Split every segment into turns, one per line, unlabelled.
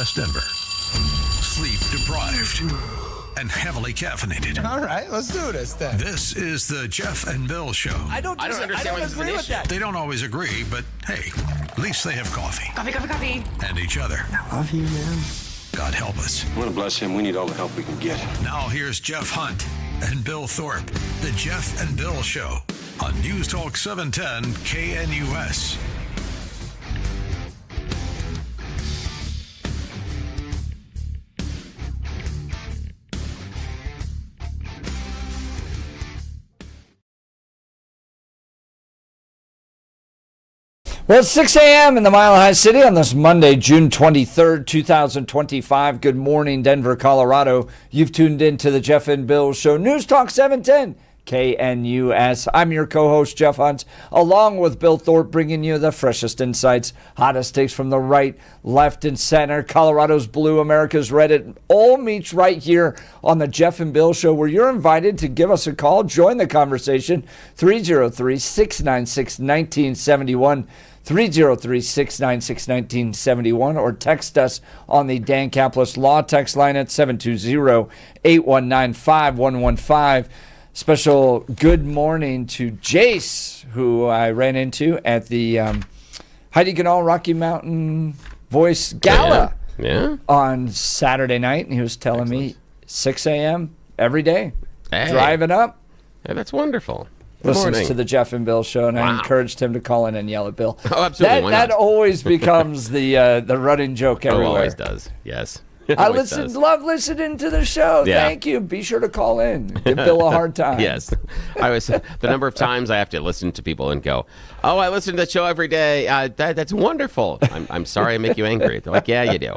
West Denver. Sleep deprived and heavily caffeinated.
All right, let's do this then.
This is the Jeff and Bill Show.
I don't agree with that.
They don't always agree, but hey, at least they have coffee.
Coffee.
And each other.
I love you, man.
God help us.
I want to bless him. We need all the help we can get.
Now here's Jeff Hunt and Bill Thorpe. The Jeff and Bill Show on News Talk 710 KNUS.
Well, it's 6 a.m. in the Mile High City on this Monday, June 23rd, 2025. Good morning, Denver, Colorado. You've tuned in to the Jeff and Bill Show, News Talk 710 KNUS. I'm your co-host, Jeff Hunt, along with Bill Thorpe, bringing you the freshest insights, hottest takes from the right, left, and center. Colorado's blue, America's red. It all meets right here on the Jeff and Bill Show, where you're invited to give us a call. Join the conversation, 303-696-1971. 303-696-1971, or text us on the Dan Caplis Law text line at 720-819-5115. Special good morning to Jace, who I ran into at the Heidi Ganal Rocky Mountain Voice Gala on Saturday night, and he was telling me 6 a.m. every day, driving up.
Hey, that's wonderful.
Listens to the Jeff and Bill Show, and I encouraged him to call in and yell at Bill.
Oh, absolutely.
That always becomes the running joke everywhere.
Oh, always does. Yes.
Love listening to the show.
Yeah.
Thank you. Be sure to call in. Give Bill a hard time.
Yes. The number of times I have to listen to people and go, "Oh, I listen to the show every day. That's wonderful." I'm sorry I make you angry. They're like, "Yeah, you do."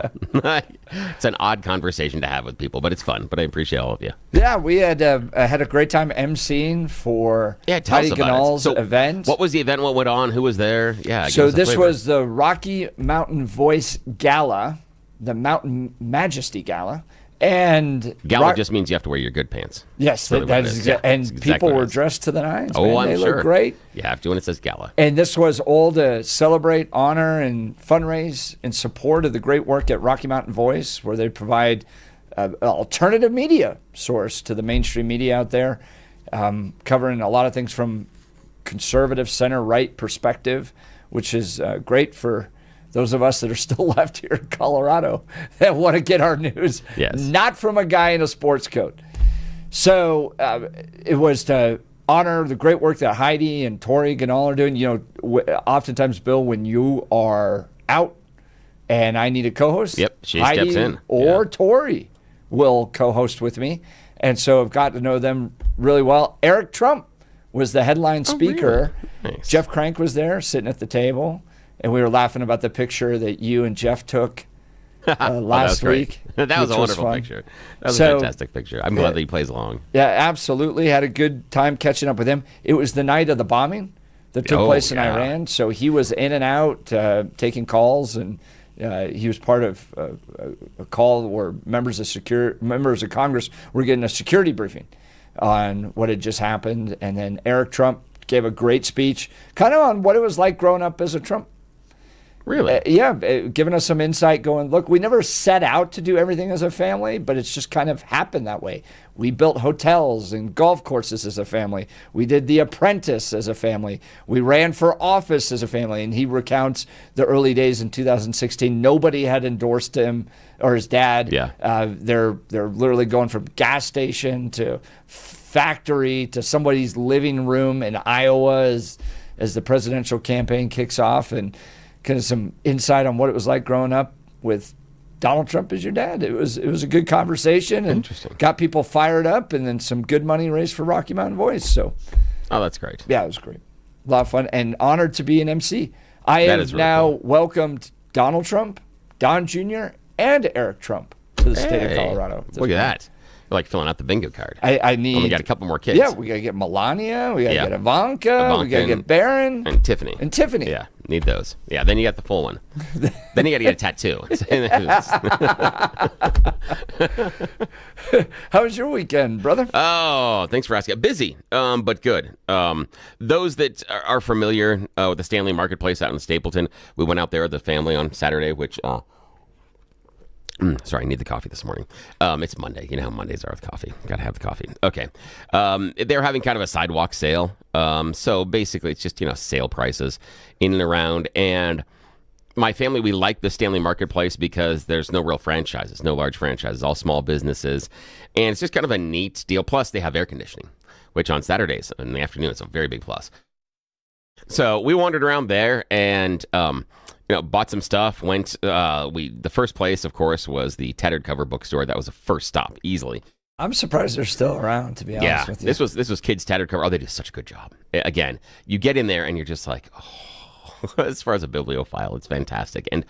It's an odd conversation to have with people, but it's fun. But I appreciate all of you.
Yeah, we had a great time emceeing for Heidi Ganal's event.
What was the event? What went on? Who was there? Yeah.
So this was the Rocky Mountain Voice Gala, the Mountain Majesty Gala. And
Gala just means you have to wear your good pants.
Yes, and people were dressed to the nines.
Oh,
man.
They
look great.
You have to when it says gala.
And this was all to celebrate, honor, and fundraise in support of the great work at Rocky Mountain Voice, where they provide an alternative media source to the mainstream media out there, covering a lot of things from conservative center-right perspective, which is great for those of us that are still left here in Colorado that want to get our news, not from a guy in a sports coat. So it was to honor the great work that Heidi and Tori Ganal are doing. You know, oftentimes, Bill, when you are out and I need a co-host,
she
Heidi
steps in.
Or Tori will co-host with me. And so I've got to know them really well. Eric Trump was the headline speaker.
Really? Nice.
Jeff Crank was there sitting at the table. And we were laughing about the picture that you and Jeff took last week.
That was a wonderful picture. That was a fantastic picture. I'm glad that he plays along.
Yeah, absolutely. Had a good time catching up with him. It was the night of the bombing that took place in Iran. So he was in and out taking calls, and he was part of a call where members of Congress were getting a security briefing on what had just happened. And then Eric Trump gave a great speech, kind of on what it was like growing up as a Trump.
Really?
Giving us some insight going, look, we never set out to do everything as a family, but it's just kind of happened that way. We built hotels and golf courses as a family. We did The Apprentice as a family. We ran for office as a family. And he recounts the early days in 2016. Nobody had endorsed him or his dad.
Yeah.
They're literally going from gas station to factory to somebody's living room in Iowa as the presidential campaign kicks off, and kind of some insight on what it was like growing up with Donald Trump as your dad. It was a good conversation and got people fired up, and then some good money raised for Rocky Mountain Voice. So,
that's great.
Yeah, it was great. A lot of fun, and honored to be an MC. I have now welcomed Donald Trump, Don Jr., and Eric Trump to the state of Colorado.
Look at that. You're like filling out the bingo card.
I need.
We got a couple more kids.
Yeah, we got to get Melania. We got to get Ivanka. We got to get Barron.
And Tiffany.
Yeah,
need those. Yeah, then you got the full one. Then you got to get a tattoo.
How was your weekend, brother?
Oh, thanks for asking. Busy, but good. Those that are familiar with the Stanley Marketplace out in Stapleton, we went out there with the family on Saturday, which Sorry, I need the coffee this morning. It's Monday. You know how Mondays are with coffee. Got to have the coffee. Okay. They're having kind of a sidewalk sale. So basically, it's just, sale prices in and around. And my family, we like the Stanley Marketplace because there's no real franchises, no large franchises, all small businesses. And it's just kind of a neat deal. Plus, they have air conditioning, which on Saturdays in the afternoon is a very big plus. So we wandered around there and bought some stuff. The first place, of course, was the Tattered Cover bookstore. That was the first stop, easily.
I'm surprised they're still around, to be honest with you.
This was Kids Tattered Cover. Oh, they did such a good job. Again, you get in there and you're just like, as far as a bibliophile, it's fantastic. And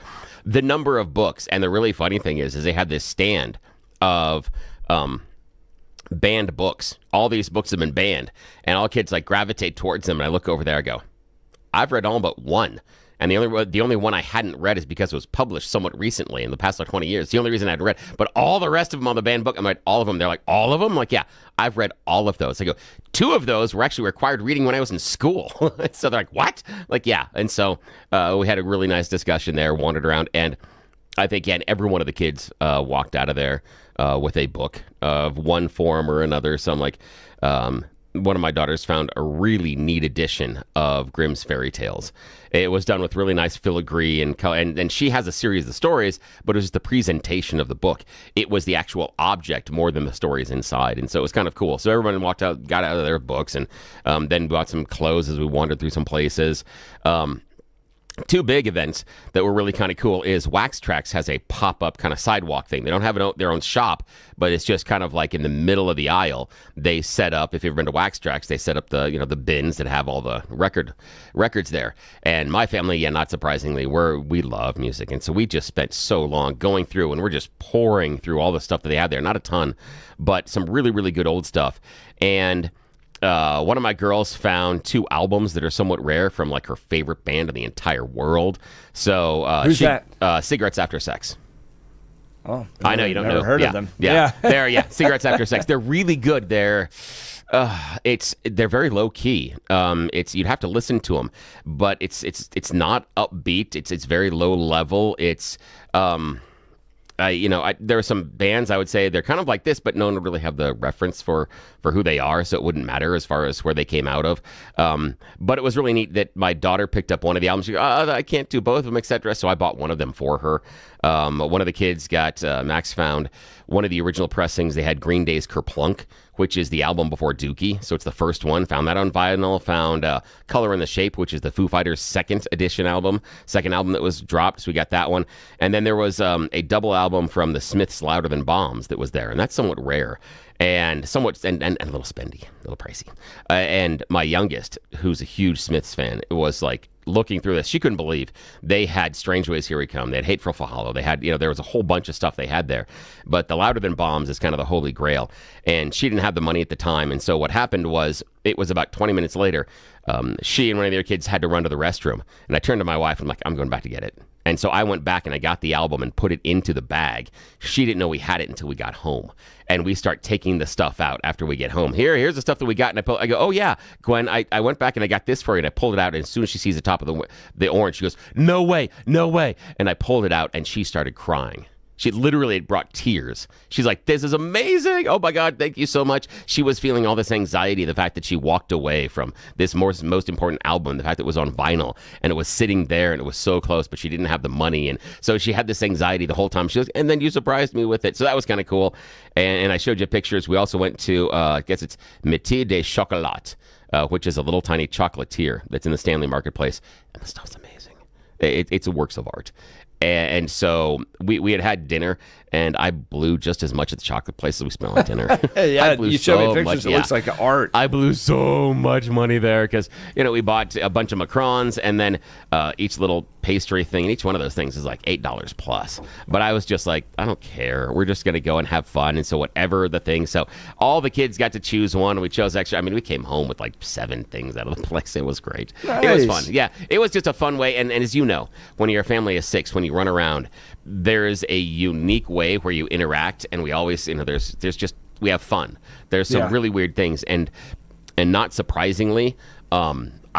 the number of books, and the really funny thing is they had this stand of banned books. All these books have been banned, and all kids gravitate towards them. And I look over there, I go, I've read all but one. And the only one I hadn't read is because it was published somewhat recently in the past 20 years. The only reason I hadn't read. But all the rest of them on the banned book, I'm like, all of them. They're like, all of them? I'm like, yeah, I've read all of those. I go, 2 of those were actually required reading when I was in school. So they're like, what? Like, yeah. And so we had a really nice discussion there, wandered around. And I think, every one of the kids walked out of there with a book of one form or another. So I'm like, one of my daughters found a really neat edition of Grimm's Fairy Tales. It was done with really nice filigree and she has a series of stories, but it was the presentation of the book. It was the actual object more than the stories inside, and so it was kind of cool. So everyone got out of their books, and then bought some clothes as we wandered through some places. 2 big events that were really kind of cool is Wax Trax has a pop-up kind of sidewalk thing. They don't have their own shop, but it's just kind of like in the middle of the aisle. They set up, if you've ever been to Wax Trax, they set up the bins that have all the records there. And my family, not surprisingly, we love music. And so we just spent so long going through, and we're just pouring through all the stuff that they have there. Not a ton, but some really, really good old stuff. And one of my girls found 2 albums that are somewhat rare from her favorite band in the entire world. So
who's that?
Cigarettes After Sex.
Oh,
I know you don't
never
know.
Heard of them?
Yeah, Cigarettes After Sex. They're really good. They're very low key. You'd have to listen to them, but it's not upbeat. It's very low level. It's there are some bands I would say they're kind of like this, but no one would really have the reference for who they are, so it wouldn't matter as far as where they came out of. But it was really neat that my daughter picked up one of the albums. She goes, I can't do both of them, etc. So I bought one of them for her. One of the kids Max found one of the original pressings. They had Green Day's Kerplunk, which is the album before Dookie. So it's the first one. Found that on vinyl. Found Color in the Shape, which is the Foo Fighters' second album that was dropped. So we got that one. And then there was a double album from the Smiths' Louder Than Bombs that was there. And that's somewhat rare. And a little spendy, a little pricey. And my youngest, who's a huge Smiths fan, was looking through this. She couldn't believe they had Strange Ways, Here We Come. They had Hateful for Hollow. They had, there was a whole bunch of stuff they had there. But the Louder Than Bombs is kind of the holy grail. And she didn't have the money at the time. And so what happened was, it was about 20 minutes later, she and one of the other kids had to run to the restroom. And I turned to my wife and I'm like, I'm going back to get it. And so I went back and I got the album and put it into the bag. She didn't know we had it until we got home. And we start taking the stuff out after we get home. Here's the stuff that we got. And I go, oh yeah, Gwen, I went back and I got this for you. And I pulled it out. And as soon as she sees the top of the orange, she goes, no way. And I pulled it out and she started crying. She literally brought tears. She's like, this is amazing. Oh my God, thank you so much. She was feeling all this anxiety, the fact that she walked away from this most important album, the fact that it was on vinyl and it was sitting there and it was so close, but she didn't have the money. And so she had this anxiety the whole time. She was, and then you surprised me with it. So that was kind of cool. And I showed you pictures. We also went to, I guess it's Métier de Chocolat, which is a little tiny chocolatier that's in the Stanley Marketplace. And the stuff's amazing. It's a works of art. And so we had dinner, and I blew just as much at the chocolate place as we spent on dinner.
Yeah, you showed me pictures. It looks like art.
I blew so much money there because, we bought a bunch of macarons, and then each little pastry thing, and each one of those things is like $8 plus. But I was just like, I don't care. We're just going to go and have fun. And so whatever the thing. So all the kids got to choose one. We chose extra. I mean, we came home with 7 things out of the place. It was great.
Nice.
It was fun. Yeah, it was just a fun way. And as you know, when you're a family of 6, when you run around, there's a unique way where you interact, and we always, there's just, we have fun. There's some really weird things, and not surprisingly,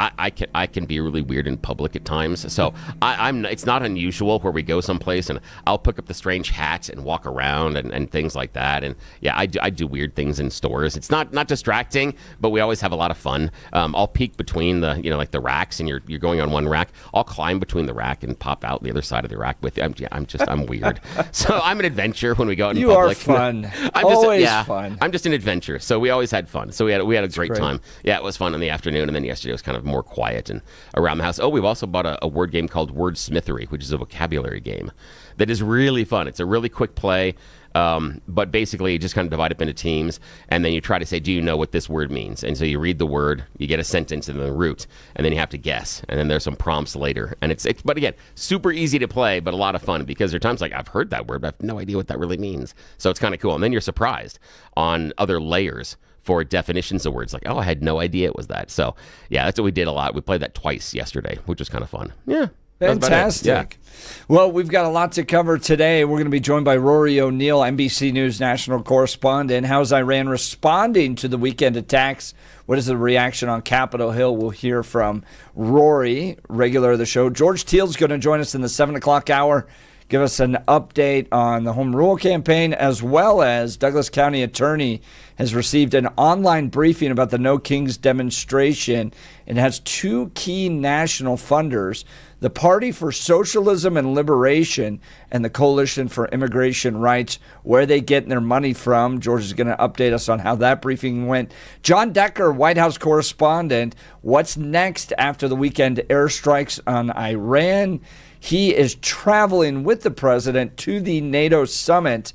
I can be really weird in public at times. So it's not unusual where we go someplace and I'll pick up the strange hat and walk around and things like that. And yeah, I do weird things in stores. It's not distracting, but we always have a lot of fun. I'll peek between the like the racks, and you're going on one rack. I'll climb between the rack and pop out the other side of the rack with you. I'm weird. So I'm an adventure when we go out in
you
public.
Are fun.
Always
fun.
I'm just an adventure. So we always had fun. So we had a great time. Yeah, it was fun in the afternoon, and then yesterday was kind of more quiet and around the house. Oh, we've also bought a word game called Wordsmithery, which is a vocabulary game that is really fun. It's a really quick play, but basically you just kind of divide up into teams, and then you try to say, do you know what this word means? And so you read the word, you get a sentence in the root, and then you have to guess, and then there's some prompts later. And it's but again, super easy to play, but a lot of fun, because there are times like, I've heard that word, but I have no idea what that really means. So it's kind of cool. And then you're surprised on other layers for definitions of words, like, oh, I had no idea it was that. So yeah, that's what we did a lot. We played that twice yesterday, which was kind of fun. Yeah.
Fantastic. Yeah. Well, we've got a lot to cover today. We're going to be joined by Rory O'Neill, NBC News national correspondent. How's Iran responding to the weekend attacks? What is the reaction on Capitol Hill? We'll hear from Rory, regular of the show. George Teal's going to join us in the 7 o'clock hour, give us an update on the home rule campaign, as well as Douglas County Attorney has received an online briefing about the No Kings demonstration and has two key national funders, the Party for Socialism and Liberation and the Coalition for Immigration Rights, where they get their money from. George is going to update us on how that briefing went. John Decker, White House correspondent, what's next after the weekend airstrikes on Iran? He is traveling with the president to the NATO summit.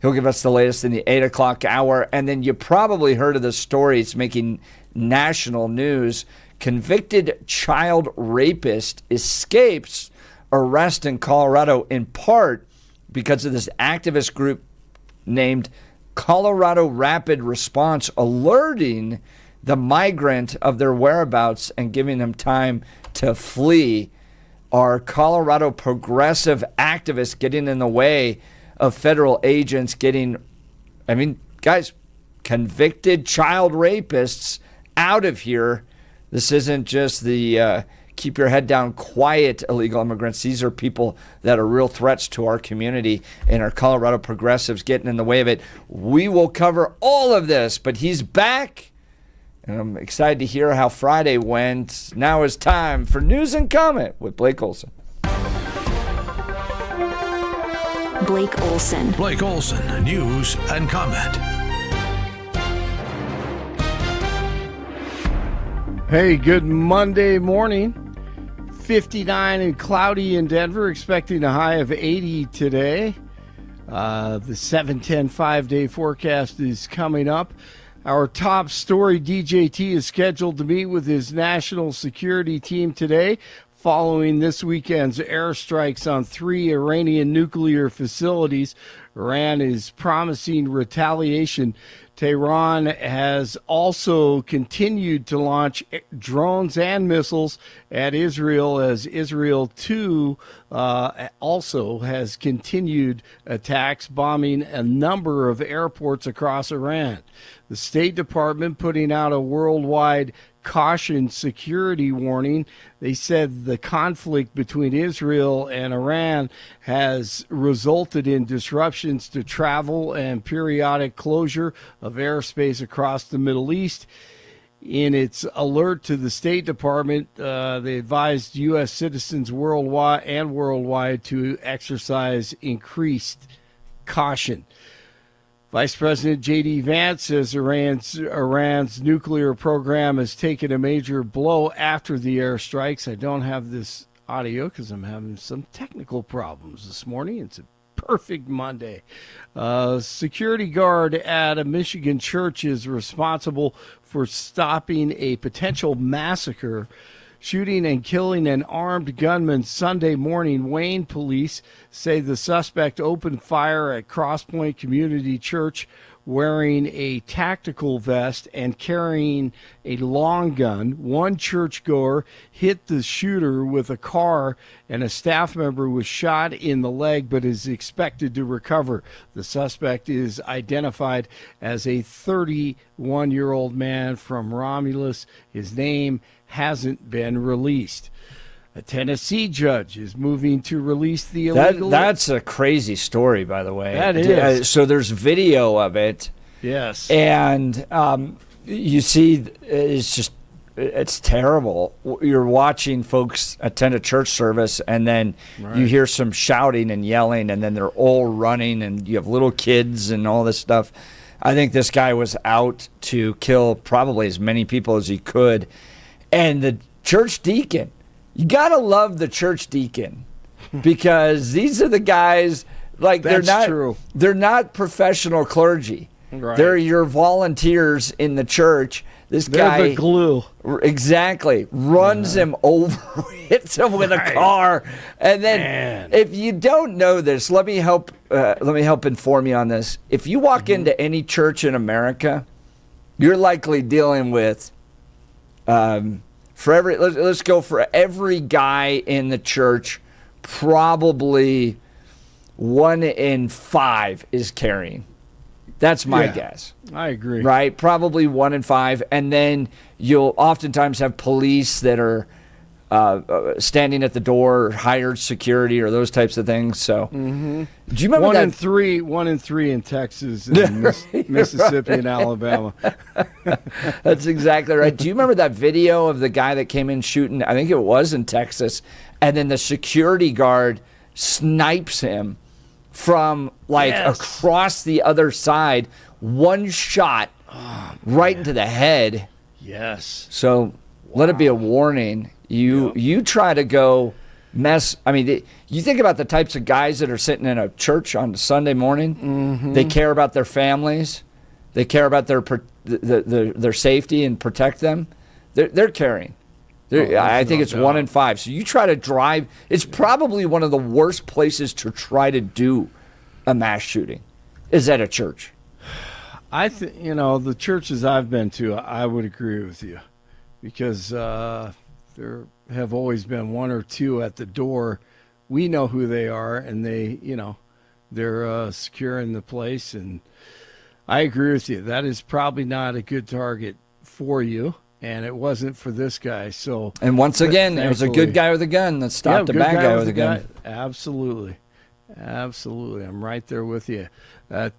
He'll give us the latest in the 8 o'clock hour. And then you probably heard of the story. It's making national news. Convicted child rapist escapes arrest in Colorado, in part because of this activist group named Colorado Rapid Response alerting the migrant of their whereabouts and giving them time to flee. Are Colorado progressive activists getting in the way of federal agents guys, convicted child rapists out of here? This isn't just the keep your head down, quiet illegal immigrants. These are people that are real threats to our community, and our Colorado progressives getting in the way of it. We will cover all of this, but he's back, and I'm excited to hear how Friday went. Now is time for News and Comment with Blake Olson.
Blake Olson.
Blake Olson, News and Comment.
Hey, good Monday morning. 59 and cloudy in Denver, expecting a high of 80 today. The 7-10 5-day forecast is coming up. Our top story, DJT is scheduled to meet with his national security team today following this weekend's airstrikes on 3 Iranian nuclear facilities. Iran is promising retaliation. Tehran has also continued to launch drones and missiles at Israel, as Israel, too, also has continued attacks, bombing a number of airports across Iran. The State Department putting out a worldwide caution security warning. They said the conflict between Israel and Iran has resulted in disruptions to travel and periodic closure of airspace across the Middle East. In its alert to the State Department, they advised U.S. citizens worldwide to exercise increased caution. Vice President J.D. Vance says Iran's nuclear program has taken a major blow after the airstrikes. I don't have this audio because I'm having some technical problems this morning. It's a perfect Monday. Security guard at a Michigan church is responsible for stopping a potential massacre, shooting and killing an armed gunman Sunday morning. Wayne police say the suspect opened fire at Crosspoint Community Church, wearing a tactical vest and carrying a long gun. One churchgoer hit the shooter with a car, and a staff member was shot in the leg but is expected to recover. The suspect is identified as a 31-year-old man from Romulus. His name hasn't been released. A Tennessee judge is moving to release the illegal...
That's a crazy story, by the way.
That is.
So there's video of it.
Yes.
And you see, it's terrible. You're watching folks attend a church service, and then you hear some shouting and yelling, and then they're all running, and you have little kids and all this stuff. I think this guy was out to kill probably as many people as he could. And the church deacon... You gotta love the church deacon, because these are the guys, like,
That's true.
They're not professional clergy.
Right.
They're your volunteers in the church. This guy,
They're the glue.
Exactly, runs him over, hits him with a car, and then if you don't know this, let me help inform you on this. If you walk into any church in America, you're likely dealing with. Let's go for every guy in the church, probably 1 in 5 is carrying. That's my guess.
I agree.
Right? Probably 1 in 5. And then you'll oftentimes have police that are standing at the door, or hired security, or those types of things. So, do you remember
one
that?
One in three in Texas, and Mississippi, and Alabama.
That's exactly right. Do you remember that video of the guy that came in shooting? I think it was in Texas, and then the security guard snipes him from across the other side. One shot right into the head.
Yes.
So let it be a warning. You try to go mess. I mean, you think about the types of guys that are sitting in a church on Sunday morning. They care about their families. They care about their safety and protect them. They're caring. I think it's 1 in 5. So you try to drive. It's probably one of the worst places to try to do a mass shooting is at a church.
I think, the churches I've been to, I would agree with you, because there have always been 1 or 2 at the door. We know who they are, and they're securing the place. And I agree with you. That is probably not a good target for you, and it wasn't for this guy. So,
and once again, it was a good guy with a gun that stopped a bad guy with a gun.
Absolutely. I'm right there with you.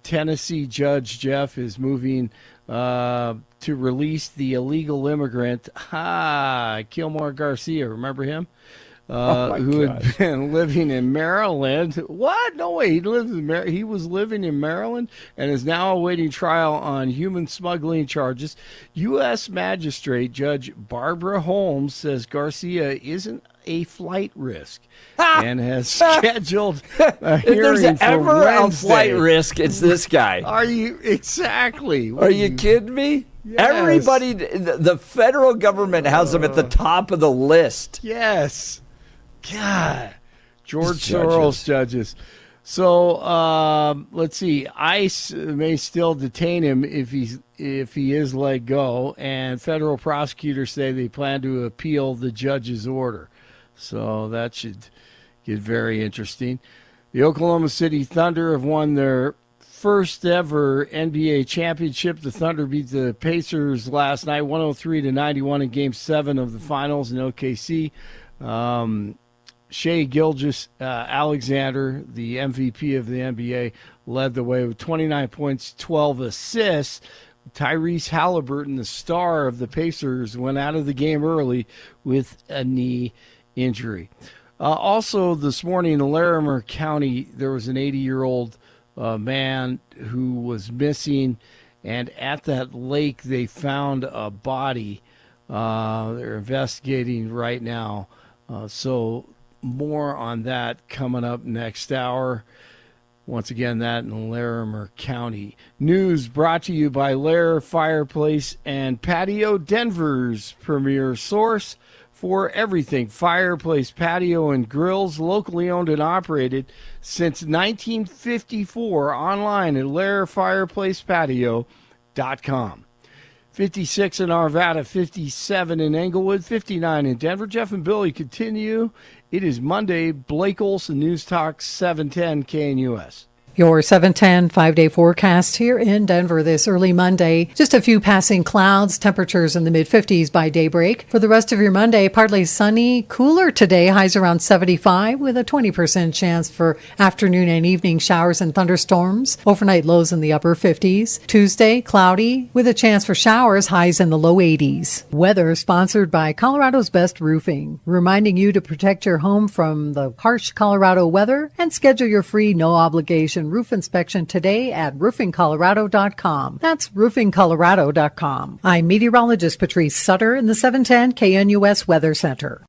Tennessee Judge Jeff is moving to release the illegal immigrant, Kilmore Garcia. Remember him? Who had been living in Maryland. What? No way. He was living in Maryland and is now awaiting trial on human smuggling charges. U.S. Magistrate Judge Barbara Holmes says Garcia isn't a flight risk and has scheduled a hearing
if there's
for
ever
Wednesday.
a flight risk, it's this guy.
Are you exactly?
Are you kidding me?
Yes.
Everybody, the federal government has them at the top of the list.
Yes. God. George Soros judges. So let's see. ICE may still detain him if he is let go, and federal prosecutors say they plan to appeal the judge's order. So that should get very interesting. The Oklahoma City Thunder have won their first ever NBA championship. The Thunder beat the Pacers last night, 103-91 in Game 7 of the Finals in OKC. Shai Gilgeous-Alexander, the MVP of the NBA, led the way with 29 points, 12 assists. Tyrese Halliburton, the star of the Pacers, went out of the game early with a knee injury. Also, this morning in Larimer County, there was an 80-year-old man who was missing, and at that lake they found a body. They're investigating right now. So more on that coming up next hour. Once again, that in Larimer County. News brought to you by Lair Fireplace and Patio, Denver's premier source for everything fireplace, patio, and grills, locally owned and operated since 1954, online at lairfireplacepatio.com. 56 in Arvada, 57 in Englewood, 59 in Denver. Jeff and Billy continue. It is Monday. Blake Olson, News Talk 710 KNUS.
Your 710 5-day forecast here in Denver this early Monday. Just a few passing clouds, temperatures in the mid-50s by daybreak. For the rest of your Monday, partly sunny, cooler today, highs around 75 with a 20% chance for afternoon and evening showers and thunderstorms. Overnight lows in the upper 50s. Tuesday, cloudy with a chance for showers, highs in the low 80s. Weather sponsored by Colorado's Best Roofing, reminding you to protect your home from the harsh Colorado weather and schedule your free no-obligation roof inspection today at roofingcolorado.com. That's roofingcolorado.com. I'm meteorologist Patrice Sutter in the 710 KNUS Weather Center.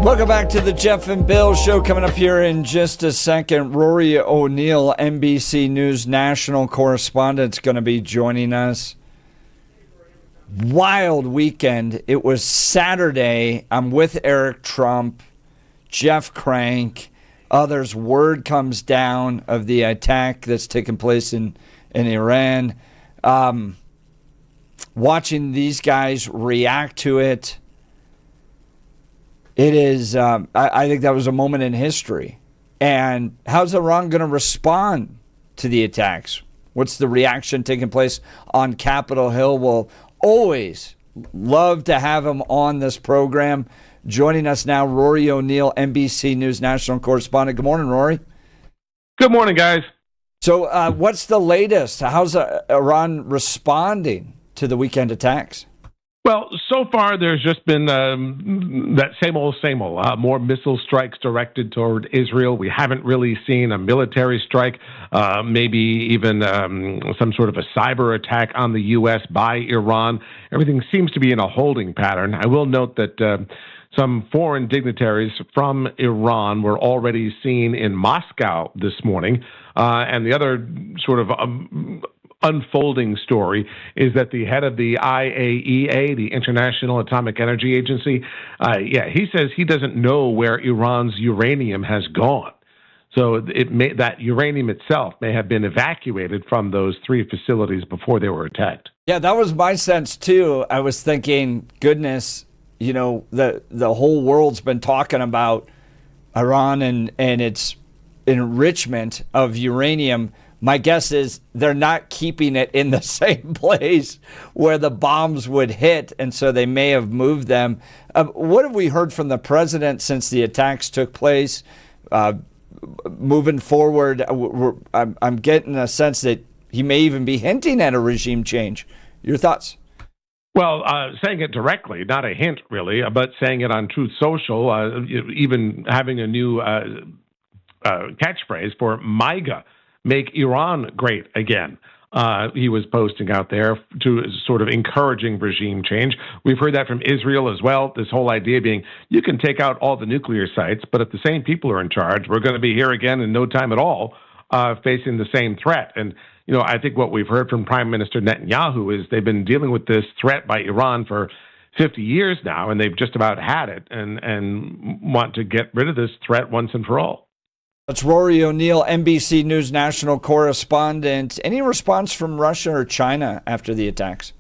Welcome back to the Jeff and Bill Show. Coming up here in just a second, Rory O'Neill, NBC News national correspondent, is going to be joining us. Wild weekend. It was Saturday. I'm with Eric Trump, Jeff Crank, others. Word comes down of the attack that's taken place in Iran. Watching these guys react to it. It is, I think that was a moment in history. And how's Iran going to respond to the attacks? What's the reaction taking place on Capitol Hill? We'll always love to have him on this program. Joining us now, Rory O'Neill, NBC News national correspondent. Good morning, Rory.
Good morning, guys.
So what's the latest? How's Iran responding to the weekend attacks?
Well, so far there's just been that same old. More missile strikes directed toward Israel. We haven't really seen a military strike, maybe even some sort of a cyber attack on the U.S. by Iran. Everything seems to be in a holding pattern. I will note that some foreign dignitaries from Iran were already seen in Moscow this morning, and the other sort of unfolding story is that the head of the IAEA, the International Atomic Energy Agency, he says he doesn't know where Iran's uranium has gone. So that uranium itself may have been evacuated from those three facilities before they were attacked.
Yeah, that was my sense too. I was thinking, goodness, the whole world's been talking about Iran and its enrichment of uranium. My guess is they're not keeping it in the same place where the bombs would hit, and so they may have moved them. What have we heard from the president since the attacks took place? Moving forward, I'm getting a sense that he may even be hinting at a regime change. Your thoughts?
Well, saying it directly, not a hint really, but saying it on Truth Social, even having a new catchphrase for MAGA, make Iran great again. He was posting out there to sort of encouraging regime change. We've heard that from Israel as well, this whole idea being you can take out all the nuclear sites, but if the same people are in charge, we're going to be here again in no time at all, facing the same threat. And, I think what we've heard from Prime Minister Netanyahu is they've been dealing with this threat by Iran for 50 years now, and they've just about had it and want to get rid of this threat once and for all.
That's Rory O'Neill, NBC News national correspondent. Any response from Russia or China after the attacks?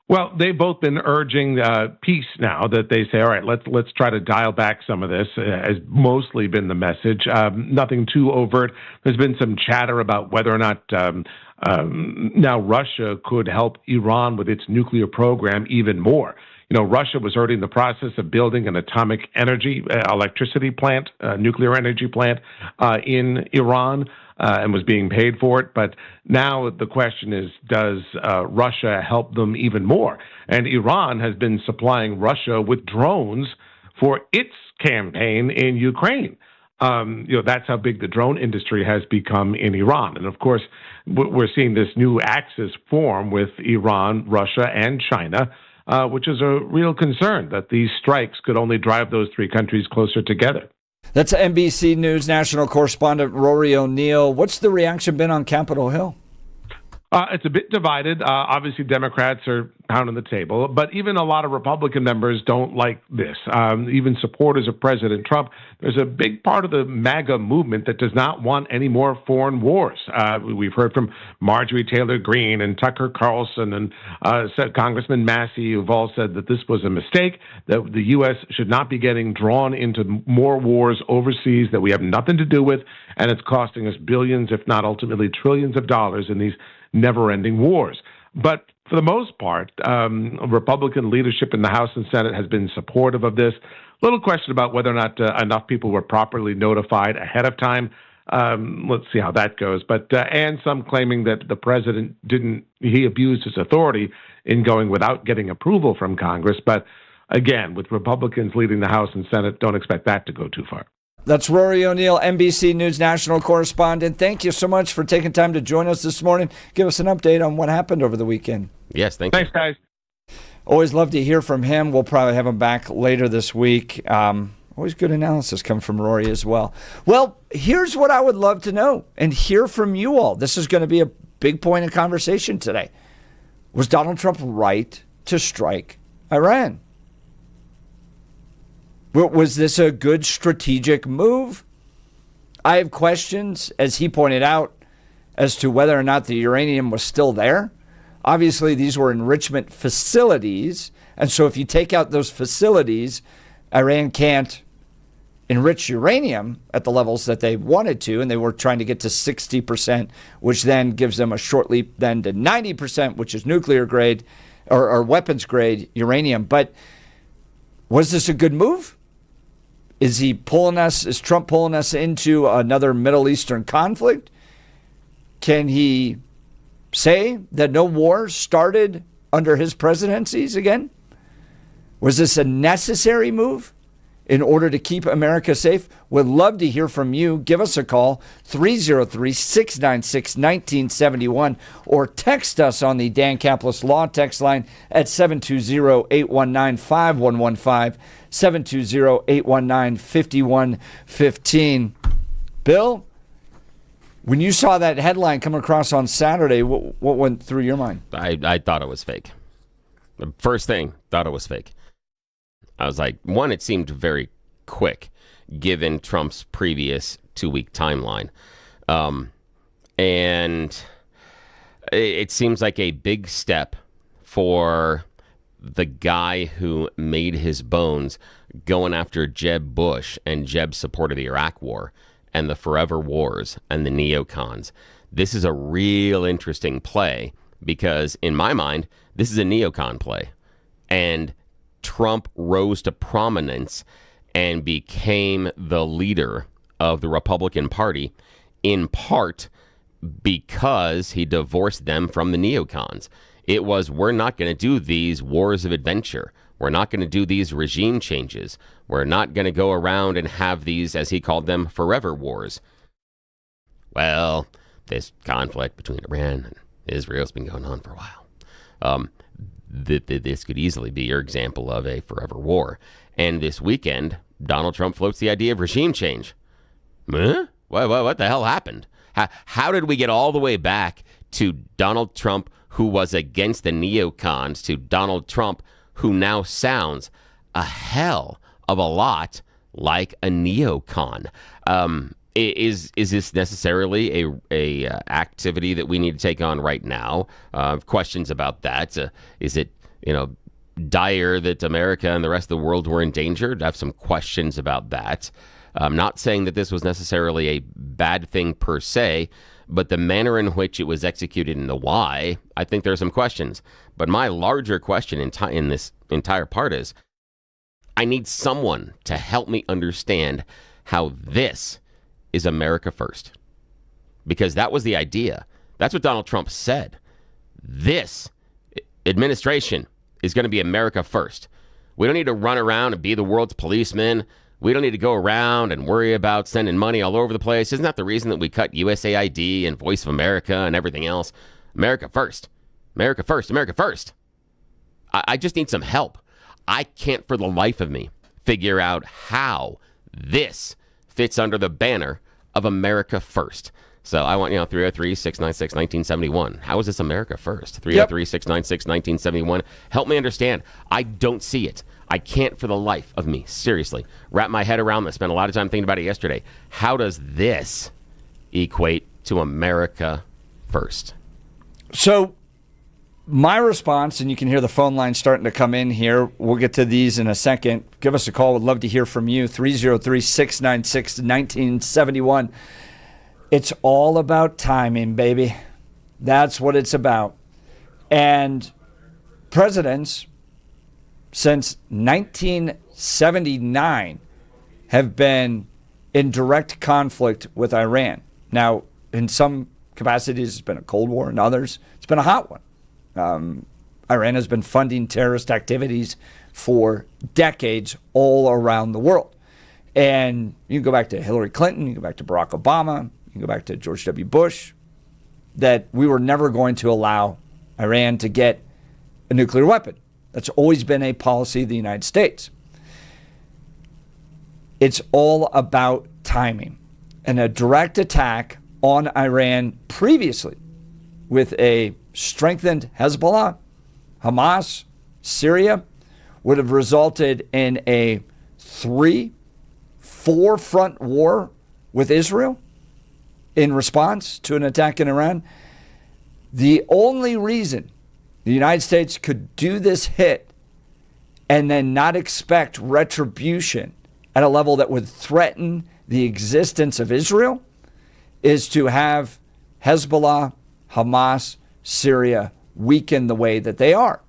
Well, they've both been urging peace now, that they say, all right, let's try to dial back some of this, has mostly been the message. Nothing too overt. There's been some chatter about whether or not now Russia could help Iran with its nuclear program even more. Russia was already in the process of building an atomic energy, electricity plant, nuclear energy plant in Iran, and was being paid for it. But now the question is, does Russia help them even more? And Iran has been supplying Russia with drones for its campaign in Ukraine. That's how big the drone industry has become in Iran. And of course, we're seeing this new axis form with Iran, Russia, and China, which is a real concern that these strikes could only drive those three countries closer together.
That's NBC News national correspondent Rory O'Neill. What's the reaction been on Capitol Hill?
It's a bit divided. Obviously, Democrats are pounding the table, but even a lot of Republican members don't like this. Even supporters of President Trump, there's a big part of the MAGA movement that does not want any more foreign wars. We've heard from Marjorie Taylor Greene and Tucker Carlson and Congressman Massey, who've all said that this was a mistake, that the U.S. should not be getting drawn into more wars overseas that we have nothing to do with, and it's costing us billions, if not ultimately trillions of dollars in these never-ending wars. But for the most part, Republican leadership in the House and Senate has been supportive of this. Little question about whether or not enough people were properly notified ahead of time. Let's see how that goes. But and some claiming that the president he abused his authority in going without getting approval from Congress. But again, with Republicans leading the House and Senate, don't expect that to go too far.
That's Rory O'Neill, NBC News national correspondent. Thank you so much for taking time to join us this morning. Give us an update on what happened over the weekend.
Yes, thanks,
guys.
Always love to hear from him. We'll probably have him back later this week. Always good analysis coming from Rory as well. Well, here's what I would love to know and hear from you all. This is going to be a big point of conversation today. Was Donald Trump right to strike Iran? Was this a good strategic move? I have questions, as he pointed out, as to whether or not the uranium was still there. Obviously, these were enrichment facilities. And so if you take out those facilities, Iran can't enrich uranium at the levels that they wanted to. And they were trying to get to 60%, which then gives them a short leap then to 90%, which is nuclear grade or weapons grade uranium. But was this a good move? Is Trump pulling us into another Middle Eastern conflict? Can he say that no war started under his presidencies again? Was this a necessary move in order to keep America safe? Would love to hear from you. Give us a call, 303-696-1971, or text us on the Dan Caplis Law text line at 720-819-5115, 720-819-5115. Bill, when you saw that headline come across on Saturday, what went through your mind?
I thought it was fake. The first thing, thought it was fake. I was like, one, it seemed very quick, given Trump's previous 2-week timeline. And it seems like a big step for the guy who made his bones going after Jeb Bush and Jeb's support of the Iraq War and the forever wars and the neocons. This is a real interesting play because, in my mind, this is a neocon play. And Trump rose to prominence and became the leader of the Republican Party in part because he divorced them from the neocons. It was, we're not going to do these wars of adventure. We're not going to do these regime changes. We're not going to go around and have these, as he called them, forever wars. Well, this conflict between Iran and Israel has been going on for a while. This could easily be your example of a forever war. And this weekend, Donald Trump floats the idea of regime change. Huh? What the hell happened? How did we get all the way back to Donald Trump, who was against the neocons, to Donald Trump, who now sounds a hell of a lot like a neocon? Is this necessarily a activity that we need to take on right now? Questions about that. Is it, dire that America and the rest of the world were endangered? I have some questions about that. I'm not saying that this was necessarily a bad thing per se, but the manner in which it was executed and the why, I think there are some questions. But my larger question in this entire part is, I need someone to help me understand how this is America first. Because that was the idea. That's what Donald Trump said. This administration is going to be America first. We don't need to run around and be the world's policeman. We don't need to go around and worry about sending money all over the place. Isn't that the reason that we cut USAID and Voice of America and everything else? America first. America first. America first. I just need some help. I can't for the life of me figure out how this fits under the banner of America first. So I want, 303-696-1971. How is this America first? 303-696-1971. Help me understand. I don't see it. I can't for the life of me, seriously, wrap my head around this. Spent a lot of time thinking about it yesterday. How does this equate to America first?
So my response, and you can hear the phone line starting to come in here. We'll get to these in a second. Give us a call. Would love to hear from you. 303-696-1971. It's all about timing, baby. That's what it's about. And presidents since 1979 have been in direct conflict with Iran. Now, in some capacities, it's been a Cold War. In others, it's been a hot one. Iran has been funding terrorist activities for decades all around the world. And you can go back to Hillary Clinton, you can go back to Barack Obama, you can go back to George W. Bush, that we were never going to allow Iran to get a nuclear weapon. That's always been a policy of the United States. It's all about timing. And a direct attack on Iran previously with a strengthened Hezbollah, Hamas, Syria would have resulted in a 3-4 front war with Israel in response to an attack in Iran. The only reason the United States could do this hit and then not expect retribution at a level that would threaten the existence of Israel is to have Hezbollah, Hamas, Syria weaken the way that they are.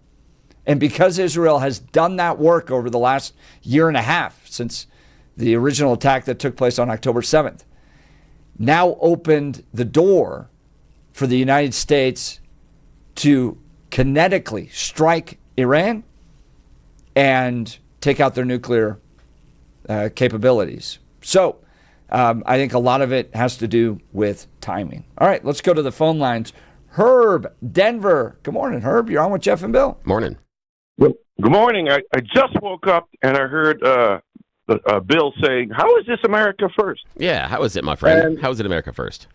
And because Israel has done that work over the last year and a half since the original attack that took place on October 7th, now opened the door for the United States to kinetically strike Iran and take out their nuclear capabilities. So I think a lot of it has to do with timing. All right, let's go to the phone lines. Herb, Denver. Good morning, Herb. You're on with Jeff and Bill.
Morning.
Good morning. I just woke up and I heard Bill saying, "How is this America first?"
Yeah, how is it, my friend? How is it America first?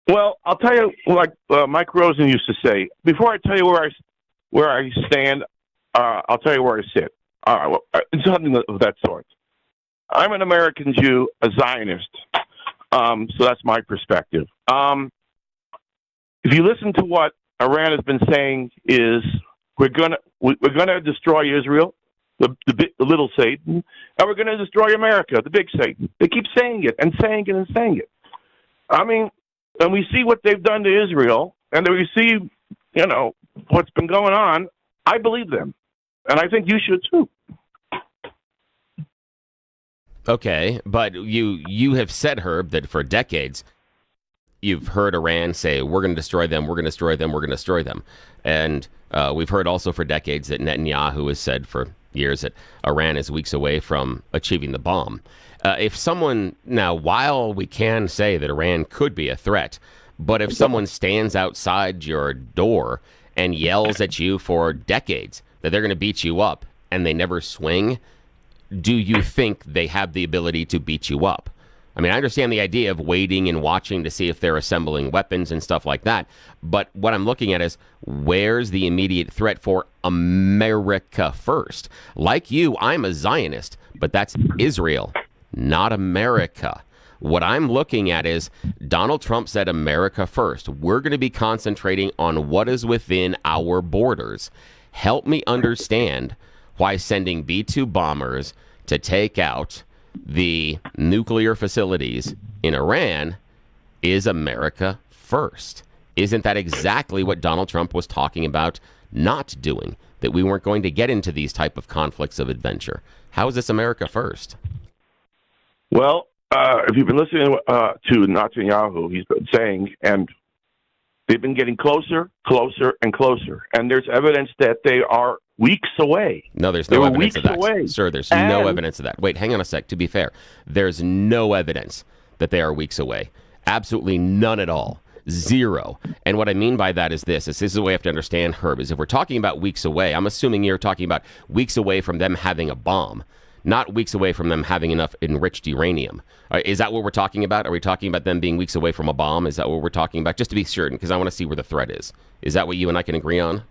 Well, I'll tell you, like Mike Rosen used to say, before I tell you where I stand, I'll tell you where I sit. It's something of that sort. I'm an American Jew, a Zionist, so that's my perspective. If you listen to what Iran has been saying, is we're gonna destroy Israel, the little Satan, and we're gonna destroy America, the big Satan. They keep saying it and saying it and saying it. I mean, and we see what they've done to Israel, and we see, what's been going on. I believe them, and I think you should too.
Okay, but you have said, Herb, that for decades you've heard Iran say, we're going to destroy them, we're going to destroy them, we're going to destroy them. And we've heard also for decades that Netanyahu has said for years that Iran is weeks away from achieving the bomb. If someone, now, while we can say that Iran could be a threat, but if someone stands outside your door and yells at you for decades that they're going to beat you up and they never swing, do you think they have the ability to beat you up? I mean, I understand the idea of waiting and watching to see if they're assembling weapons and stuff like that. But what I'm looking at is, where's the immediate threat for America first? Like you, I'm a Zionist, but that's Israel, not America. What I'm looking at is Donald Trump said America first. We're going to be concentrating on what is within our borders. Help me understand why sending B-2 bombers to take out the nuclear facilities in Iran is America first. Isn't that exactly what Donald Trump was talking about not doing? That we weren't going to get into these type of conflicts of adventure. How is this America first?
Well, if you've been listening to Netanyahu, he's been saying, and they've been getting closer, closer, and closer. And there's evidence that they are weeks away.
No, there's no evidence of that. Sir, there's no evidence of that. Wait, hang on a sec. To be fair, there's no evidence that they are weeks away. Absolutely none at all. Zero. And what I mean by that is this. This is the way I have to understand, Herb, is if we're talking about weeks away, I'm assuming you're talking about weeks away from them having a bomb, not weeks away from them having enough enriched uranium. Is that what we're talking about? Are we talking about them being weeks away from a bomb? Is that what we're talking about? Just to be certain, because I want to see where the threat is. Is that what you and I can agree on?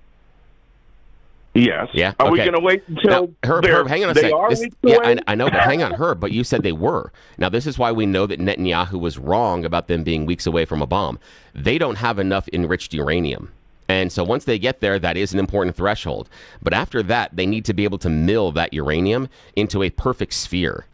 Yes.
Yeah.
Are
okay.
we going to wait until
Herb, hang on a sec.
Yeah,
I know, but hang on, Herb. But you said they were. Now, this is why we know that Netanyahu was wrong about them being weeks away from a bomb. They don't have enough enriched uranium. And so once they get there, that is an important threshold. But after that, they need to be able to mill that uranium into a perfect sphere.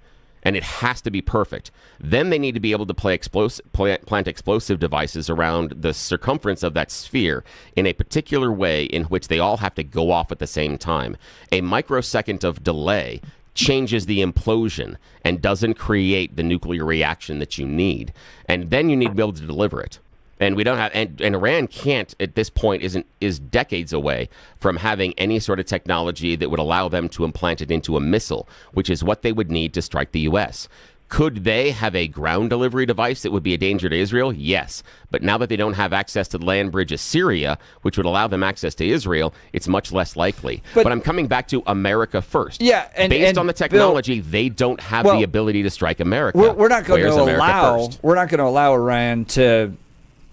And it has to be perfect. Then they need to be able to plant explosive devices around the circumference of that sphere in a particular way in which they all have to go off at the same time. A microsecond of delay changes the implosion and doesn't create the nuclear reaction that you need. And then you need to be able to deliver it. And we don't have, and Iran can't at this point is decades away from having any sort of technology that would allow them to implant it into a missile, which is what they would need to strike the U.S. Could they have a ground delivery device that would be a danger to Israel? Yes. But now that they don't have access to the land bridge of Syria, which would allow them access to Israel, it's much less likely. But I'm coming back to America first.
Yeah,
based on the technology, they don't have the ability to strike America.
We're not going to allow Iran to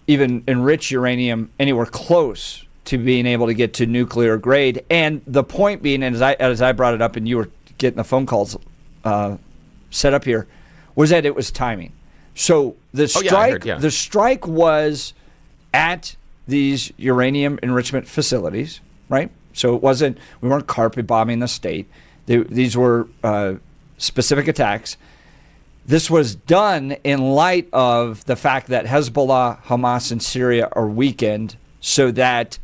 even enrich uranium anywhere close to being able to get to nuclear grade. And the point being, and as I brought it up, and you were getting the phone calls set up here, was that it was timing. So the strike was at these uranium enrichment facilities, right? So we weren't carpet bombing the state. These were specific attacks. This was done in light of the fact that Hezbollah, Hamas, and Syria are weakened, so that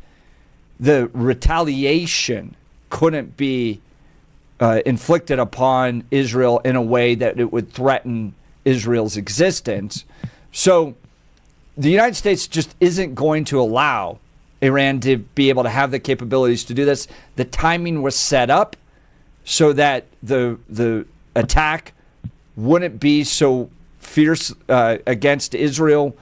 the retaliation couldn't be inflicted upon Israel in a way that it would threaten Israel's existence. So the United States just isn't going to allow Iran to be able to have the capabilities to do this. The timing was set up so that the attack wouldn't be so fierce against Israel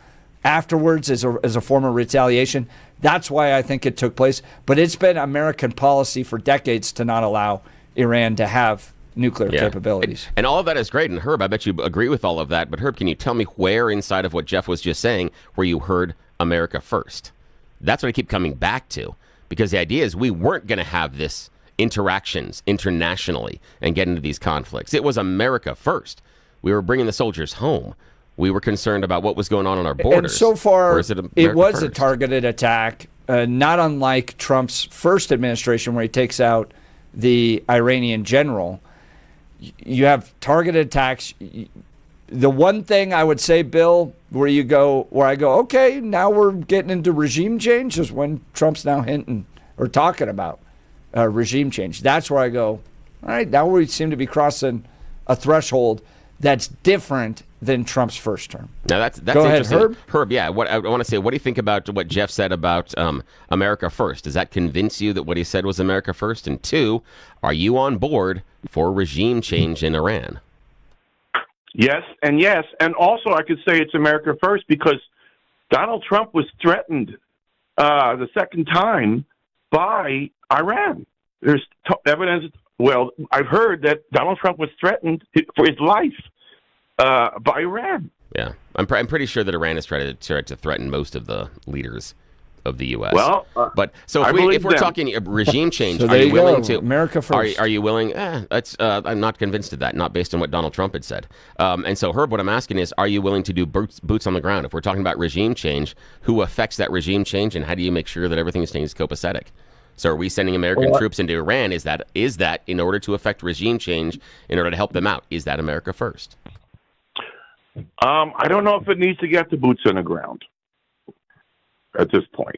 afterwards as a form of retaliation. That's why I think it took place. But it's been American policy for decades to not allow Iran to have nuclear capabilities.
And all of that is great. And Herb, I bet you agree with all of that. But Herb, can you tell me where inside of what Jeff was just saying where you heard America first? That's what I keep coming back to. Because the idea is we weren't going to have this interactions internationally and get into these conflicts. It was America first. We were bringing the soldiers home. We were concerned about what was going on our borders.
And so far, it was
first?
A targeted attack, not unlike Trump's first administration where he takes out the Iranian general. You have targeted attacks. The one thing I would say, Bill, where I go, okay, now we're getting into regime change, is when Trump's now hinting or talking about regime change. That's where I go, all right, now we seem to be crossing a threshold that's different than Trump's first term.
Now that's
Go
interesting.
ahead, Herb.
Herb, yeah. What I want to say, what do you think about what Jeff said about America first? Does that convince you that what he said was America first? And two, are you on board for regime change in Iran?
Yes, and also I could say it's America first because Donald Trump was threatened the second time by Iran. There's evidence. Well, I've heard that Donald Trump was threatened for his life by Iran.
Yeah, I'm pretty sure that Iran has tried to threaten most of the leaders of the U.S.
Well,
but so if we're talking regime change,
so
are you willing to
America first?
Are you willing? I'm not convinced of that. Not based on what Donald Trump had said. And so, Herb, what I'm asking is, are you willing to do boots on the ground? If we're talking about regime change, who affects that regime change, and how do you make sure that everything stays copacetic? So are we sending American troops into Iran? Is that in order to affect regime change, in order to help them out? Is that America first?
I don't know if it needs to get the boots on the ground at this point.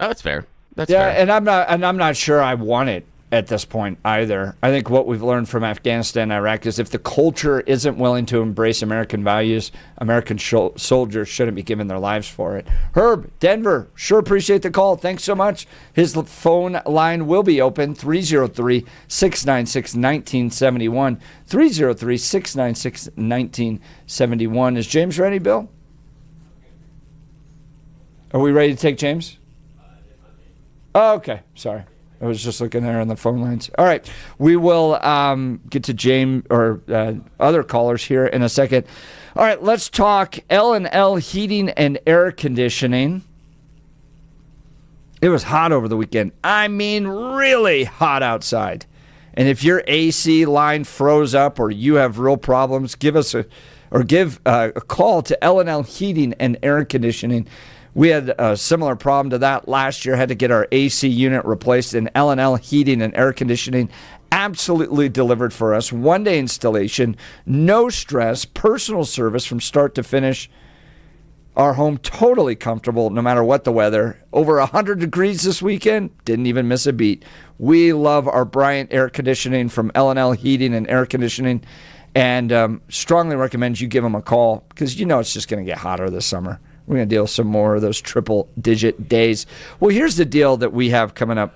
Oh, that's fair. That's
fair.
And
I'm not sure I want it at this point either. I think what we've learned from Afghanistan and Iraq is if the culture isn't willing to embrace American values, American soldiers shouldn't be giving their lives for it. Herb, Denver, sure appreciate the call. Thanks so much. His phone line will be open, 303-696-1971. 303-696-1971. Is James ready, Bill? Are we ready to take James? Oh, okay. Sorry. I was just looking there on the phone lines. All right. We will get to James or other callers here in a second. All right. Let's talk L&L Heating and Air Conditioning. It was hot over the weekend. I mean, really hot outside. And if your AC line froze up or you have real problems, give a call to L&L Heating and Air Conditioning. We had a similar problem to that last year. Had to get our AC unit replaced, and L&L Heating and Air Conditioning absolutely delivered for us. One-day installation, no stress, personal service from start to finish. Our home totally comfortable no matter what the weather. Over 100 degrees this weekend, didn't even miss a beat. We love our Bryant Air Conditioning from L&L Heating and Air Conditioning, and strongly recommend you give them a call because you know it's just going to get hotter this summer. We're going to deal with some more of those triple-digit days. Well, here's the deal that we have coming up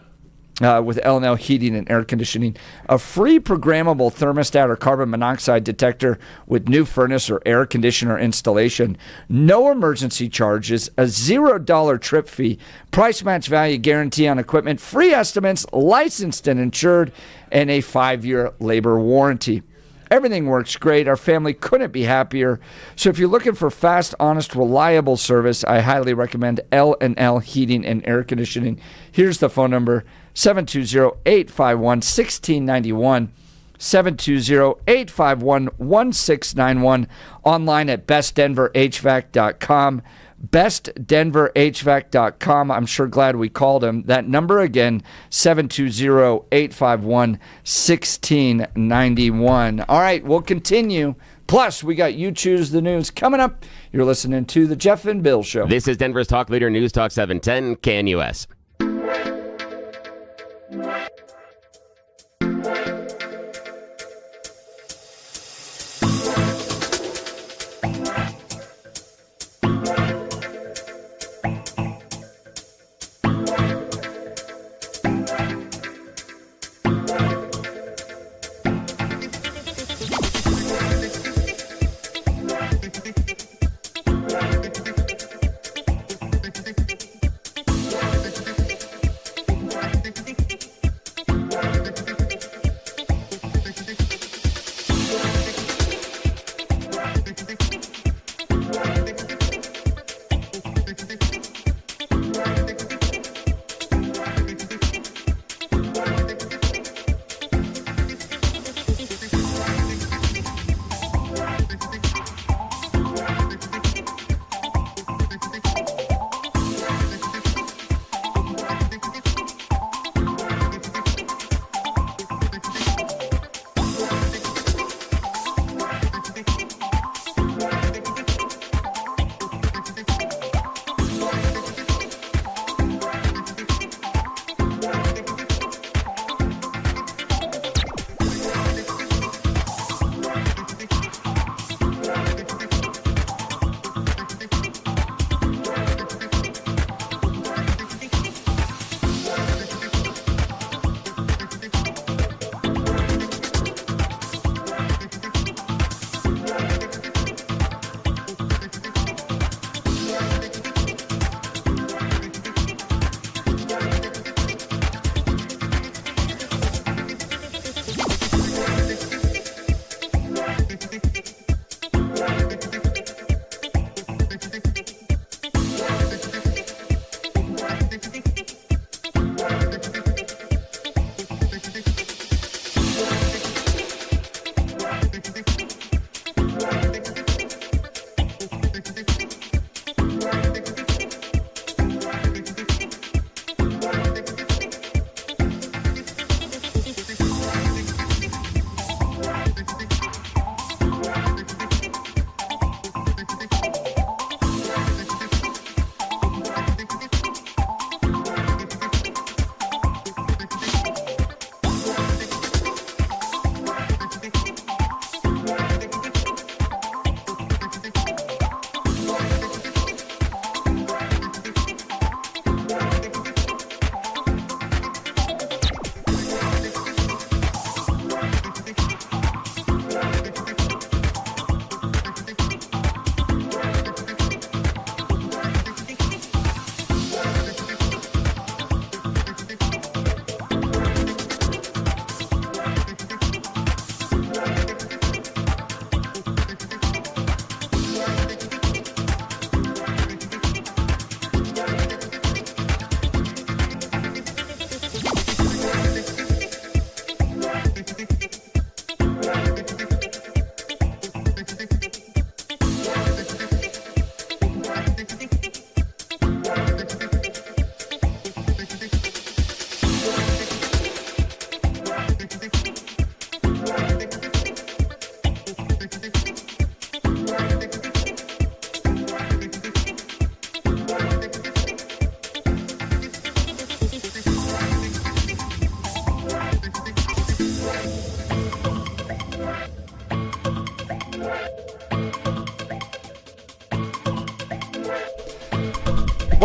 with L&L Heating and Air Conditioning. A free programmable thermostat or carbon monoxide detector with new furnace or air conditioner installation. No emergency charges, a $0 trip fee, price match value guarantee on equipment, free estimates, licensed and insured, and a 5-year labor warranty. Everything works great. Our family couldn't be happier. So if you're looking for fast, honest, reliable service, I highly recommend L&L Heating and Air Conditioning. Here's the phone number, 720-851-1691, 720-851-1691, online at bestdenverhvac.com. bestdenverhvac.com. I'm sure glad we called him. That number again, 720-851-1691. All right, we'll continue. Plus, we got You Choose the News coming up. You're listening to The Jeff and Bill Show.
This is Denver's talk leader, News Talk 710 KNUS.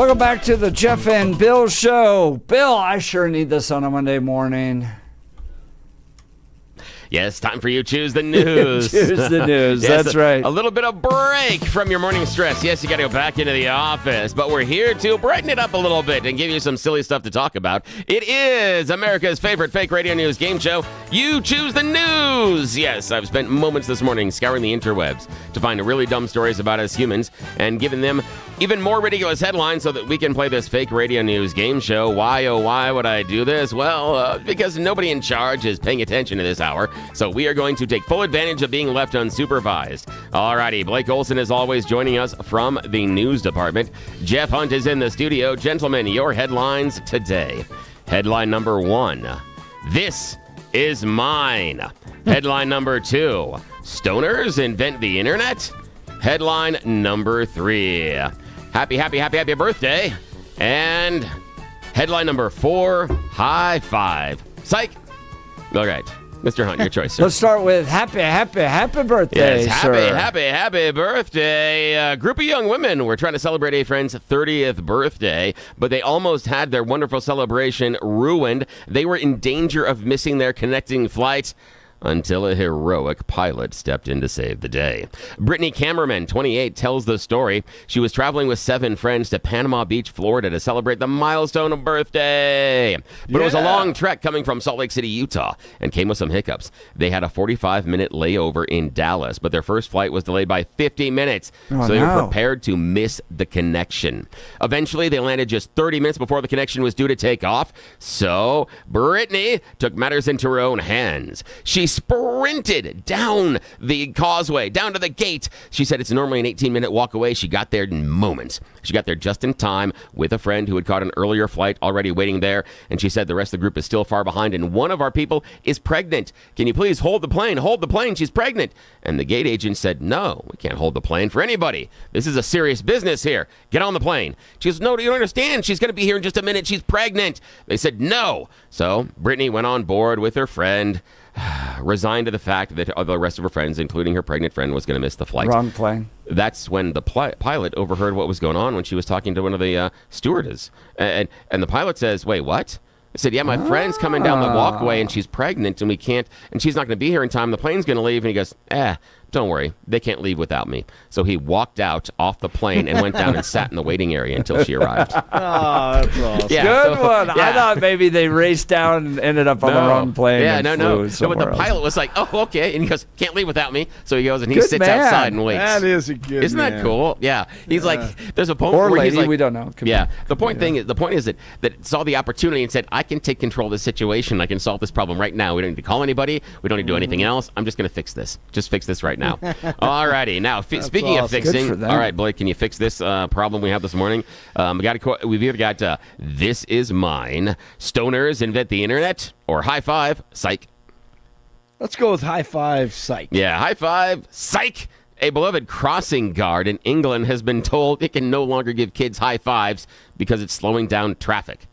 Welcome back to the Jeff and Bill Show. Bill, I sure need this on a Monday morning.
Yes, time for you choose the news.
Choose the news.
Yes,
That's right.
A little bit of break from your morning stress. Yes, you got to go back into the office, but we're here to brighten it up a little bit and give you some silly stuff to talk about. It is America's favorite fake radio news game show. You choose the news. Yes, I've spent moments this morning scouring the interwebs to find really dumb stories about us humans and giving them even more ridiculous headlines so that we can play this fake radio news game show. Why, oh, why would I do this? Well, because nobody in charge is paying attention to this hour. So we are going to take full advantage of being left unsupervised. Alrighty, Blake Olson is always joining us from the news department. Jeff Hunt is in the studio. Gentlemen, your headlines today. Headline number 1, this is mine. Headline number 2, stoners invent the internet. Headline number 3, happy birthday. And headline number 4, high five. Psych. All right. Mr. Hunt, your choice, sir.
Let's start with happy birthday,
yes,
sir.
Happy birthday. A group of young women were trying to celebrate a friend's 30th birthday, but they almost had their wonderful celebration ruined. They were in danger of missing their connecting flight until a heroic pilot stepped in to save the day. Brittany Cameraman, 28, tells the story. She was traveling with 7 friends to Panama Beach, Florida to celebrate the milestone of birthday. But it was a long trek coming from Salt Lake City, Utah, and came with some hiccups. They had a 45-minute layover in Dallas, but their first flight was delayed by 50 minutes, so they were prepared to miss the connection. Eventually, they landed just 30 minutes before the connection was due to take off, so Brittany took matters into her own hands. She sprinted down the causeway, down to the gate. She said it's normally an 18-minute walk away. She got there in moments. She got there just in time with a friend who had caught an earlier flight already waiting there, and she said the rest of the group is still far behind, and one of our people is pregnant. Can you please hold the plane? Hold the plane. She's pregnant. And the gate agent said, no, we can't hold the plane for anybody. This is a serious business here. Get on the plane. She goes, no, you don't understand. She's going to be here in just a minute. She's pregnant. They said no. So Brittany went on board with her friend, resigned to the fact that the rest of her friends, including her pregnant friend, was going to miss the flight.
Wrong plane.
That's when the pilot overheard what was going on when she was talking to one of the stewardess. And the pilot says, wait, what? I said, yeah, my friend's coming down the walkway and she's pregnant and we can't, and she's not going to be here in time. The plane's going to leave. And he goes, don't worry. They can't leave without me. So he walked out off the plane and went down and sat in the waiting area until she arrived.
Oh, that's awesome.
Yeah,
Good one. Yeah. I thought maybe they raced down and ended up on the wrong plane.
Yeah,
no.
But the pilot was like, oh, okay. And he goes, can't leave without me. So he goes and he sits outside and waits.
That is a good
Isn't that cool? Yeah. He's like, there's a point
or
where
lady,
he's like,
we don't know.
The point is that saw the opportunity and said, I can take control of this situation. I can solve this problem right now. We don't need to call anybody. We don't need to do anything else. I'm just going to fix this. Just fix this right now. Alrighty. Now, speaking of fixing, all right, Blake, can you fix this problem we have this morning? We've either got this is mine, stoners invent the internet, or high five, psych.
Let's go with high five, psych.
Yeah, high five, psych. A beloved crossing guard in England has been told it can no longer give kids high fives because it's slowing down traffic.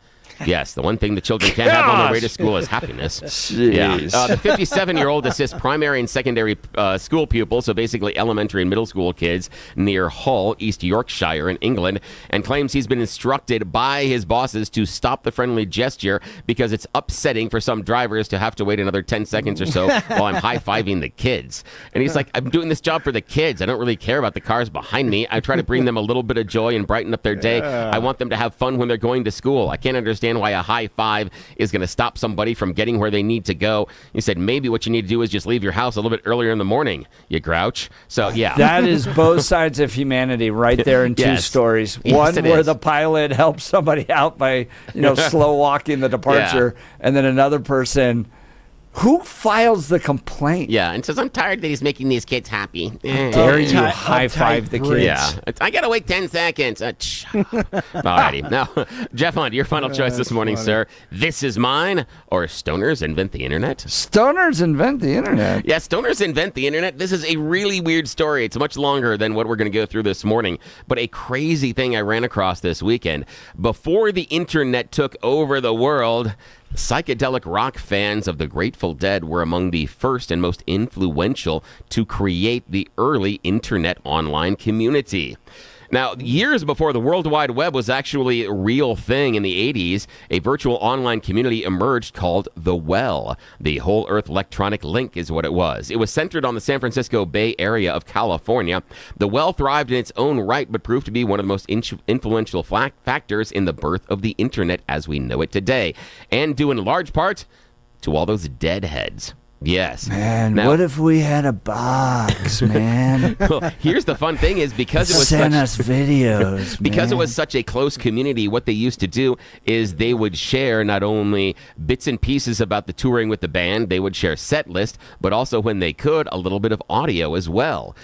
Yes, the one thing the children can't have on their way to school is happiness.
Jeez.
Yeah. The 57-year-old assists primary and secondary school pupils, so basically elementary and middle school kids, near Hull, East Yorkshire in England, and claims he's been instructed by his bosses to stop the friendly gesture because it's upsetting for some drivers to have to wait another 10 seconds or so while I'm high-fiving the kids. And he's like, I'm doing this job for the kids. I don't really care about the cars behind me. I try to bring them a little bit of joy and brighten up their day. I want them to have fun when they're going to school. I can't understand why a high five is going to stop somebody from getting where they need to go. He said maybe what you need to do is just leave your house a little bit earlier in the morning, you grouch. So, yeah.
That is both sides of humanity right there in two stories. One where the pilot helps somebody out by, slow walking the departure, and then another person who files the complaint.
Yeah, and says, I'm tired that he's making these kids happy.
Dare you high-five the kids.
Yeah, I got to wait 10 seconds. Alrighty. Now, Jeff Hunt, your final choice this morning, sir. This is mine, or stoners invent the internet?
Stoners invent the internet?
Yeah, stoners invent the internet. This is a really weird story. It's much longer than what we're going to go through this morning, but a crazy thing I ran across this weekend. Before the internet took over the world, psychedelic rock fans of the Grateful Dead were among the first and most influential to create the early internet online community. Now, years before the World Wide Web was actually a real thing in the 80s, a virtual online community emerged called The Well. The Whole Earth Electronic Link is what it was. It was centered on the San Francisco Bay Area of California. The Well thrived in its own right, but proved to be one of the most influential factors in the birth of the Internet as we know it today, and due in large part to all those deadheads. Yes.
Man, now, what if we had a box, man?
Well, here's the fun thing is because it was
send us videos,
because
man.
It was such a close community, what they used to do is they would share not only bits and pieces about the touring with the band, they would share set list, but also when they could, a little bit of audio as well.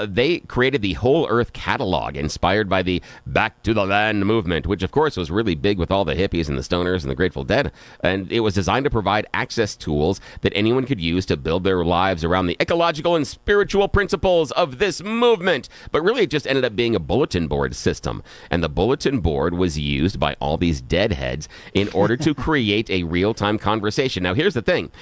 They created the Whole Earth catalog, inspired by the Back to the Land movement, which of course was really big with all the hippies and the stoners and the Grateful Dead. And it was designed to provide access tools that anyone could use to build their lives around the ecological and spiritual principles of this movement. But really, it just ended up being a bulletin board system. And the bulletin board was used by all these deadheads in order to create a real-time conversation. Now, here's the thing.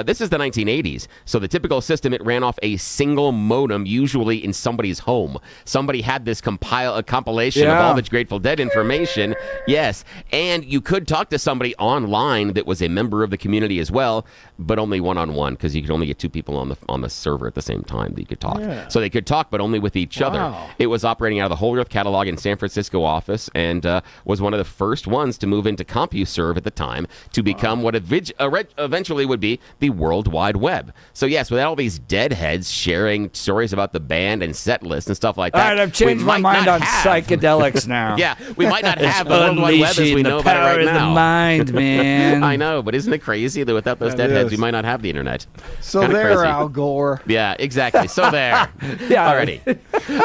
This is the 1980s. So the typical system, it ran off a single modem, usually in somebody's home. Somebody had this compilation of all the Grateful Dead information. Yes. And you could talk to somebody online that was a member of the community as well, but only one-on-one, because you could only get two people on the server at the same time that you could talk. Yeah. So they could talk, but only with each other. It was operating out of the Whole Earth catalog in San Francisco office, and was one of the first ones to move into CompuServe at the time to become what eventually would be the World Wide Web. So yes, with all these deadheads sharing stories about the band and set lists and stuff like that.
All right, I've changed my mind on psychedelics now.
Yeah, we might not have the World Wide Web as we know about it right now.
The mind, man.
I know, but isn't it crazy that without those deadheads, we might not have the internet?
So there, Al Gore.
Yeah, exactly. So there.
Yeah.
Alrighty.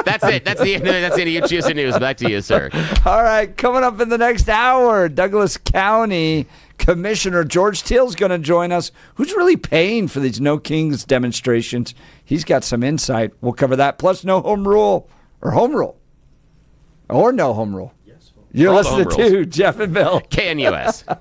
That's it. That's the end of You Choose the News. Back to you, sir.
All right. Coming up in the next hour, Douglas County Commissioner George Teal's going to join us. Who's really paying for these No Kings demonstrations? He's got some insight. We'll cover that. Plus, no home rule. Or home rule. Or no home rule. Yes. You're listening to Jeff and Bill.
KNUS.